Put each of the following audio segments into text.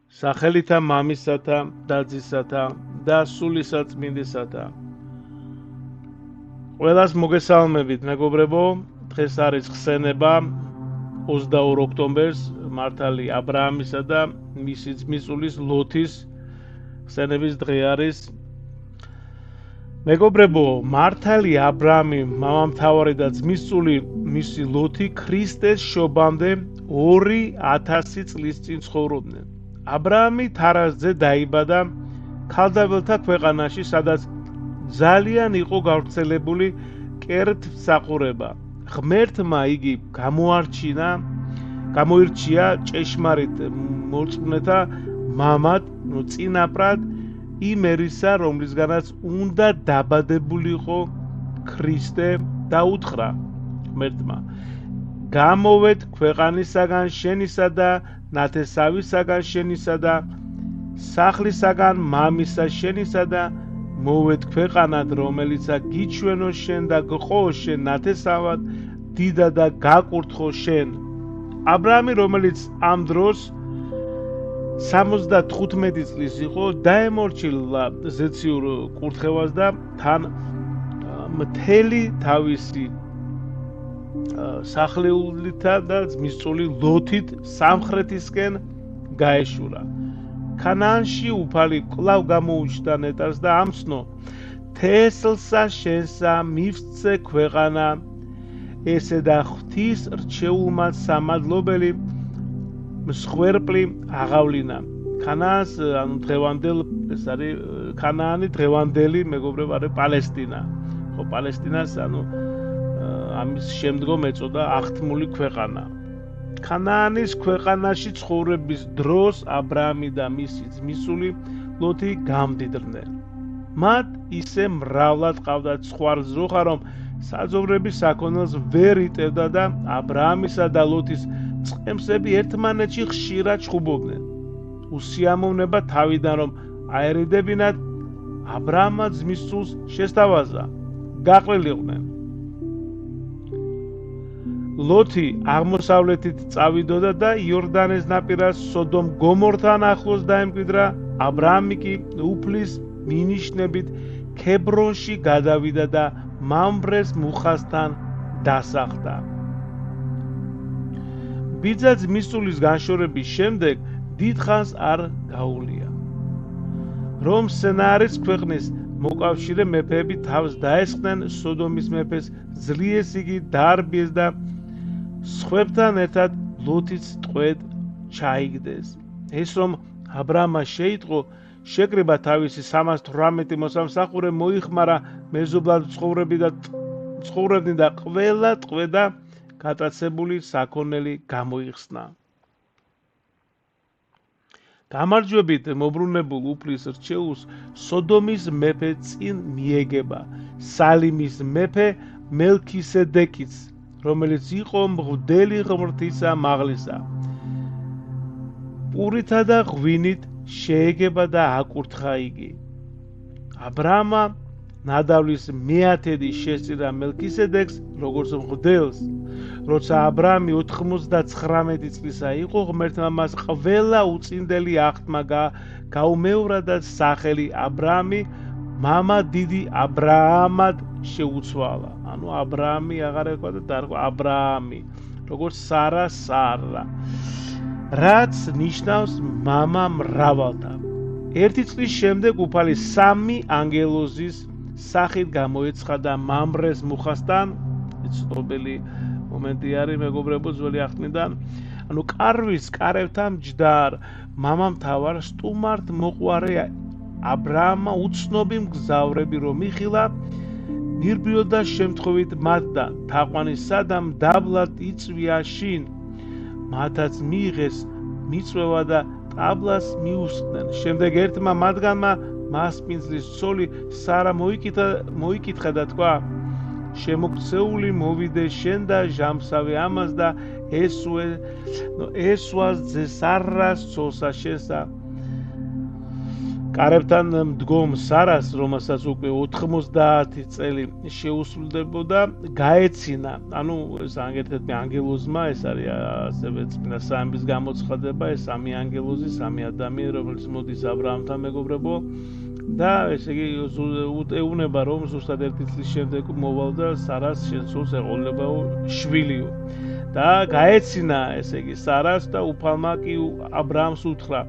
სახელითა მამისათა და ძისათა და სულისაწმინდისათა. ყველას მოგესალმებით, მეგობრებო. დღეს არის ხსენება 22 ოქტომბერს მართალი ა ブラ ამისა და მისი ძმისწულის ლოთის ხსენების დღე არის. მეგობრებო, მართალი ა ブラ ამი, მამამთავარი და ძმისწული მისი ლოთი ქრისტეს შობამდე 2000 წლის წინ ცხოვრობდნენ. ა ブラ ამი თარაზზე დაიბადა ქალდაბელთა ქვეყანაში, სადაც ძალიან იყო გავრცელებული კერძსაყურება. ღმერთმა იგი გამოირჩია ჭეშმარიტ მორწმუნეთა მამად, წინაპრად იმ ერისა, რომლისგანაც უნდა დაბადებულიყო ქრისტე და უთხრა ღმერთმა: გამოვედ ქვეყანისაგან შენისა და ნათესავისაგან შენისა და სახლისაგან მამისა შენისა და მოვედ ქვეყანად, რომელიცა გიჩვენო შენ და გყო შენ ნათესავად, დიდა და გაკურთხო შენ. ა ブラ ამი, რომელიც ამ დროს 75 წლის იყო, დაემორჩილა ზეციურ კურთხევას და თან მთელი თავისი სახლეულითა და ძმისწული ლოთით სამხრეთისკენ გაეშურა. ქანაანში უფალი კვლავ გამოუჩნდა ნეტარს და ამცნო: თესლსა შენსა მივსცე ქვეყანა, ესე და ღვთის რჩეულმა სამადლობელი მსხვერპლი აღავლინა. ქანაანს, ანუ დღევანდელ, ეს არის ქანაანი, დღევანდელი, მეგობრებო, არის პალესტინა. ხო, პალესტინას, ანუ ამის შემდგომ ეწოდა აღთმული ქვეყანა. ქანაანის ქვეყანაში ცხოვრების დროს ა ブラ ამი და მისი ძმისწული ლოთი გამდიდრდნენ. მათ ისე მრავლად ყავდათ სხვა ზროხა, რომ საძოვრების საქონელს ვერ იტევდა და ა ブラ ამისა და ლოთის წყემსები ერთმანეთში ხშირად ჩხუბობდნენ. უსიამოვნება თავიდან რომ აერიდებინათ, ა ブラ ამმა ძმისწულს შესთავაზა, გაყრილიყვნენ. ლოთი აღმოსავლეთით წავიდოდა და იორდანეს ნაპირას სოდომ გომორთან ახლოს დაემკვიდრა. ა ブラ ამი კი უფლის მინიშნებით ქებრონში გადავიდა და მამბრეს მუხასთან დასახლდა. ბიძა ძმისწულის განშორების შემდეგ დიდხანს არ გაუვლია, რომ სენარის ქვეყნის მოკავშირე მეფეები თავს დაესხნენ სოდომის მეფეს, ძლიერს იგი დაარბიეს და სხვებთან ერთად ლოთის ტყვედ ჩაიგდეს. ეს რომ ა ブラ ამმა შეიტყო, შეკრიბა თავისი 318 მოსამსახურე, მოიხმარა მეზობლად ცხოვრებდნენ და ყველა ტყვე და გატაცებული საქონელი გამოიხსნა. გამარჯვებით მობრუნებულ უფლის რჩეულს სოდომის მეფე წინ მიეგება, სალიმის მეფე მელქისედეკიც, რომელიც იყო მღვდელი ღმრთისა მაღლისა. პურითა და ღვინით შეეგება და აკურთხა იგი. ა ブラ ამმა ნადავლის მეათედი შესწირა მელქისედეკს როგორც მღვდელს. როცა ა ブラ ამი 99 წლისა იყო, ღმერთმა მას ყველა უწინდელი აღთმა გაუმეორა და სახელი ა ブラ ამი მამა დიდი ა ブラ ამად შეუცვალა. ანუ ა ブラ ამი აღარ ერქვა და დაერქვა ა ブラ ამი, როგორც სარა, რაც ნიშნავს მამა მრავალთა. 1 წლის შემდეგ უფალი 3 ანგელოზის სახით გამოეცხადა და მამბრეს მუხასთან, ცნობილი მომენტი არის, მეგობრებო, ძველი აღთმიდან, ანუ კარვის კარევთან მჯდარ მამამთავარ სტუმართ მოყვარე ა ブラ ამმა უცნობი მგზავრები რომ იხილა, ნირბიოდა შემთხვევით მათთან, თაყვანისა და მდაბლად იწვია შინ. მათაც მიიღეს მიწვევა და ტაბლას მიუსხდნენ. შემდეგ ერთმა მათგანმა მასპინძლის ცოლი სარა მოიკითხა და თქვა: შემოქცეული მოვიდე შენ და ჟამსავე ამას და ესვას ძე სარას ცოლსა შენსა. კარებთან მდგომ სარას, რომელსაც უკვე 90 წელი შეუსრულდებოდა, გაეცინა, ანუ ეს ერთ-ერთი ანგელოზმა, ეს არის ასევე წმინდა სამების გამოცხადება, ეს სამი ანგელოზი, სამი ადამიანი, რომელიც მოდის აბრაამთან მეგობრებო და ესე იგი ეუნება რომ ზუსტად ერთი წლის შემდეგ მოვალ და სარას შენ სულს ეყოლებაო შვილიო და გაეცინა ესე იგი სარას და უფალმა კი აბრაამს უთხრა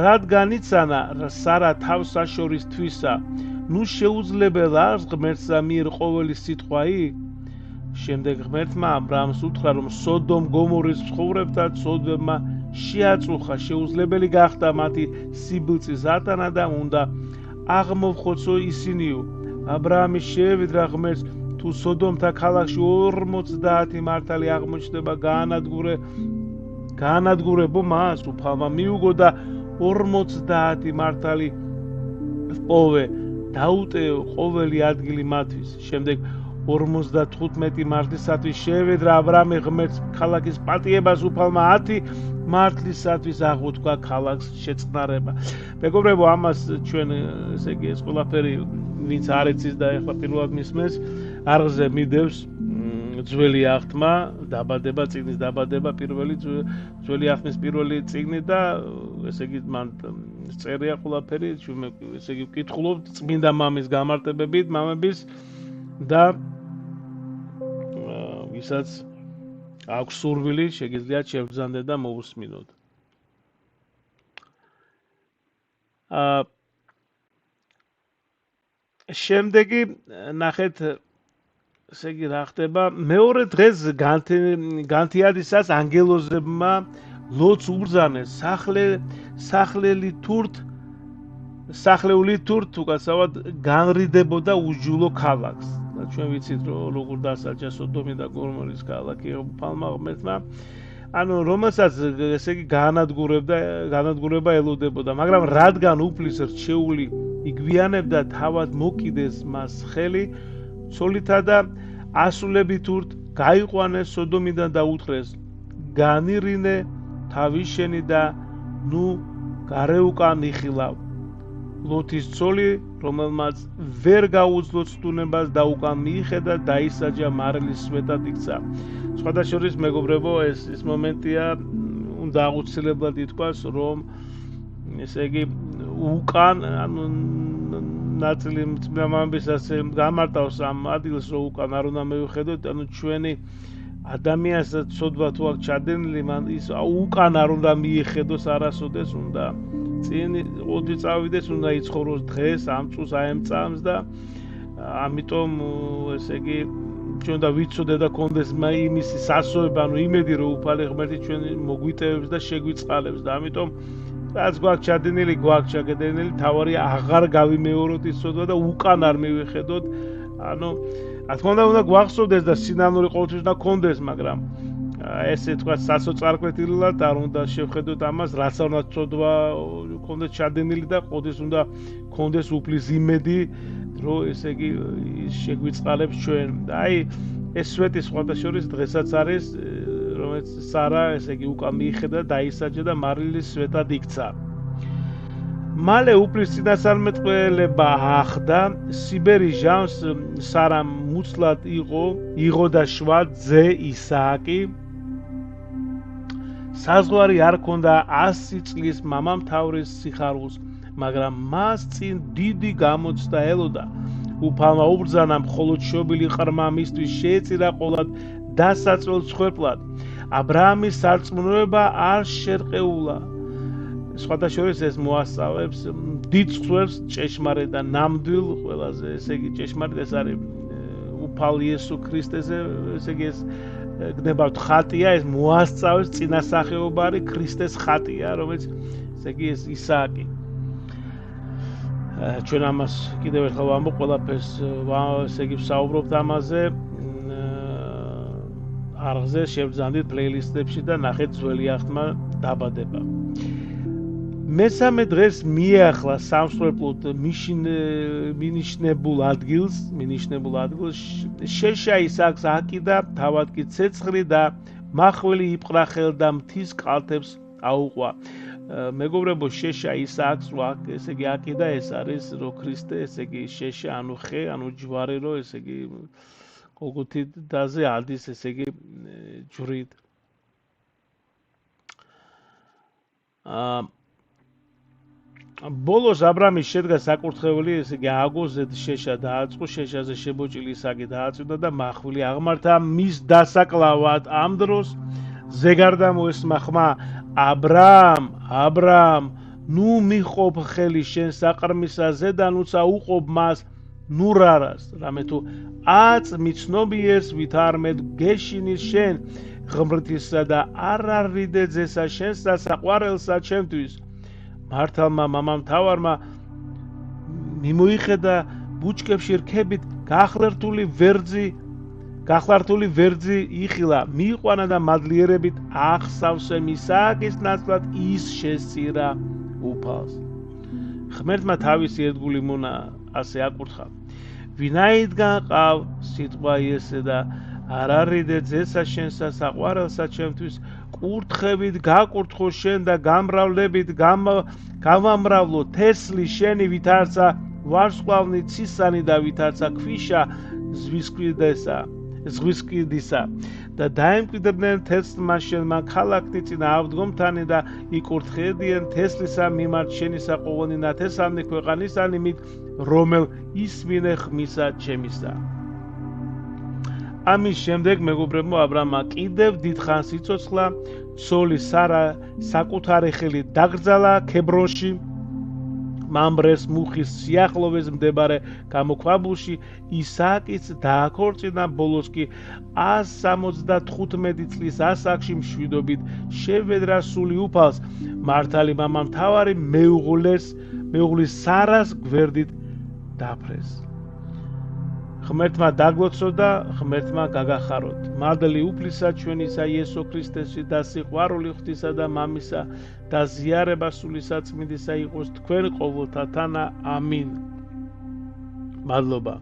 რადგან იცანა სარა თავს საშორისთვისა ნუ შეუძლებელ არს ღმერთსა მიერ ყოველი სიტყვაი შემდეგ ღმერთმა აბრაამს უთხრა რომ სოდომ გომორის მცხოვრებთან სოდომმა შეაწუხა შეუძლებელი გახდა მათი სიბილწის ზატანა და უნდა აღმოვხოცო ისინიო აბრაამი შეევიდრა ღმერთს თუ სოდომთა ქალაქში 50 მართალი აღმოჩნდება გაანადგურებო მას უფალმა მიუგო და 50 მართალი პოვე დაუტეო ყოველი ადგილი მათთვის შემდეგ 55 მართლისათვის შეევედრა აბრაამი ღმერთს ქალაქის პატიებას უფალმა 10 მართლისათვის აღუთქვა ქალაქს შეწყნარება. მეგობრებო, ამას ჩვენ ესე იგი ეს ყველაფერი ვინც არ იცის და ეხლა პირველად მისმენს, არღზე მიდევს ძველი აღთმა, დაბადება, წიგნის დაბადება, პირველი ძველი აღთმის პირველი წიგნი და ესე იგი მან წერია ყველაფერი, ჩვენ ესე იგი ვკითხულობთ წმინდა მამის გამარტებებით, მამების და ვისაც აქვს სურვილი, შეგიძლიათ შევბრძანდეთ და მოусმინოთ. შემდეგი ნახეთ ესე იგი რა ხდება მეორე დღეს განთიადისას ანგელოზებმა ლოც უბრძანეს სახლეული თურთ უკაცრავად განრიდებოდა უჯულო ქალაქს. ჩვენ ვიცით რომ როგორ დასაჯა სოდომი და გომორის ქალაქი უფალმა ღმერთმა ანუ რომელსაც ესე იგი განადგურება ელოდებოდა მაგრამ რადგან უფლის რჩეული იგვიანებდა თავად მოკიდეს მას ხელი ცოლითა და ასულებით ურთ გაიყვანეს სოდომიდან და უთხრეს განირინე თავის შენი და ნუ გარეუკან იხილავ ლოთის ცოლი რომელმაც ვერ გაუძლო ცდუნებას და უკან მიიხედა დაისაჯა მარილის სვეტად იქცა. სხვადასხვა მეგობრებო ეს მომენტია უნდა აუცილებლად ითქვას რომ ესე იგი უკან ანუ ნაწილი მამების ასე გამარტავს ამ ადგილს რომ უკან არ უნდა მივიხედოთ ანუ ჩვენი ადამიანს ცოდვა თუ აქ ჩადენილი მან ის უკან არ უნდა მიიხედოს არასოდეს უნდა წინ ოდი წავიდეს უნდა იცხოვროს დღეს ამ წუთს აი ამ წამს და ამიტომ ესე იგი ჩვენ და ვიცოდე და კონდეს იმისი სასოება ანუ იმედი რომ უფალი ღმერთი ჩვენ მოგვიტევებს და შეგვიწყალებს და ამიტომ რაც გვაქვს ჩადენილი გვაქვს ჩაგედენილი თავარი აღარ გავიმეოროთ ის ცოდვა და უკან არ მივიხედოთ ანუ რა თქმა უნდა გვახსოვდეს და სინანური ყოველთვის და კონდეს მაგრამ ესე თქვა სასოწარკვეთილად არ უნდა შევხედოთ ამას რაც არ უნდა ცოდვა კონდეს ჩადენილი და ყოველთვის უნდა კონდეს უფლის იმედი რომ ესე იგი შეგვიწყალებს ჩვენ და აი ეს სვეტი სხვადასხვა დღესაც არის რომელიც სარა ესე იგი უკან მიიხედა დაისაჯა და მარილის სვეტად იქცა მალე უფლის წინასწარმეტყველება ახდა სიბერის ჟამს სარამ მუცლად იღო და შვა ძე ისააკი საზღვარი არ ქონდა 100 წლის მამამთავრის სიხარულს მაგრამ მას წინ დიდი გამოცდა ელოდა უფალმა უბრძანა მხოლოდ შობილი ყრმა მისთვის შეეწირა ყოლად დასაწველ ცხვერპლად აბრაამის სარწმუნოება არ შერყეულა სხვადასხვა ეს მოასწავებს დიდ ცხვერს ჭეშმარიტ და ნამდვილ ყველაზე ესე იგი ჭეშმარიტ ეს არის უფალ იესო ქრისტეზე ესე იგი ეს გნებავთ ხატია ეს მოასწავებს წინასახეობა არის ქრისტეს ხატია რომელიც ესე იგი ეს ისააკი ჩვენ ამას კიდევ ერთხელ ვამბობ ყველაფერს ესე იგი ვსაუბრობთ ამაზე არღზე შევბრძანდით პლეილისტებში და ნახეთ ძველი აღთმა დაბადება მესამე დღეს მიეახლა სამსხვერპლოდ მინიშნებულ ადგილს შეშა ისააკს აკიდა თავად კი ცეცხლი და მახვილი იპყრა ხელ და მთის კალთებს აუყვა მეგობრებო, შეშა ის აქვს, ესე იგი აქ და ეს არის რო ქრისტე, ესე იგი შეშა, ანუ ხე, ანუ ჯვარი რო ესე იგი კოგუთი დაზე ადის, ესე იგი ჯვრით. ბოლოს აბრამის შედგა საკურთხეველი, ესე იგი ააგოზეთ შეშა დააწყო, შეშაზე შებოჭილი ისაკი დააწვდა და მახვილი აღმართა მის დასაკლავად. ამ დროს ზეგარდა მოესმა ხმა: აბრამ, ნუ მიყოფ ხელი შენ საყრმისა, ზედან უცა უყოფ მას ნურარას, რამე თუ აწ მიცნობიერს ვით არ მე გეშინის შენ ღმრთისა და არ არიდე ძესა შენსა საყვარელსა ჩემთვის. მართალმა მამამთავარმა მიმოიხედა ბუჩქებში რქებით გახლართული ვერძი იხილა, მიიყვანა და მადლიერებით ახსავსე მისააკის ნაცვლად ის შესწირა უფალს. ღმერთმა თავისი ერთგული მონა ასე აკურთხა: ვინაიდან ყავ სიტყვა ესე და არ არიდე ძესა შენსა საყვარელსა ჩემთვის, კურთხებით გაკურთხო შენ და გამრავლებით გავამრავლო თესლი შენი, ვითარცა ვარსკვლავნი ცისანი და ვითარცა ქვიშა ზღვისკვიდისა და დაემკვიდრდნენ თესლმა შენმა ქალაქნი წინა ავდგომთანი და იკურთხებიან თესლისა მიმართ შენისა ყოვანი ნათესავნი ქვეყანისანი მით რომელ ისმინე ხმისა ჩემისა. ამის შემდეგ მეგობრებო, აბრამმა კიდევ დიდხანს იცოცხლა, ცოლი სარა საკუთარი ხელით დაკრძალა ქებრონში, მამრეს მუხის სიახლოვეს მდებარე გამოქვაბულში. ისააკიც დააქორწინა, ბოლოს კი 175 წლის ასაკში მშვიდობით შევედრა სული უფალს. მართალი მამამთავარი მეუღლის სარას გვერდით დაფრეს. ღმერთმა დაგლოცო და ღმერთმა გაგახაროთ. მადლი უფლისა ჩვენისა იესო ქრისტესში და სიყვარული ღვთისა და მამისა და ზიარება სული საწმინდისა იყოს თქვენ ყოველთა თანა. ამინ. მადლობა.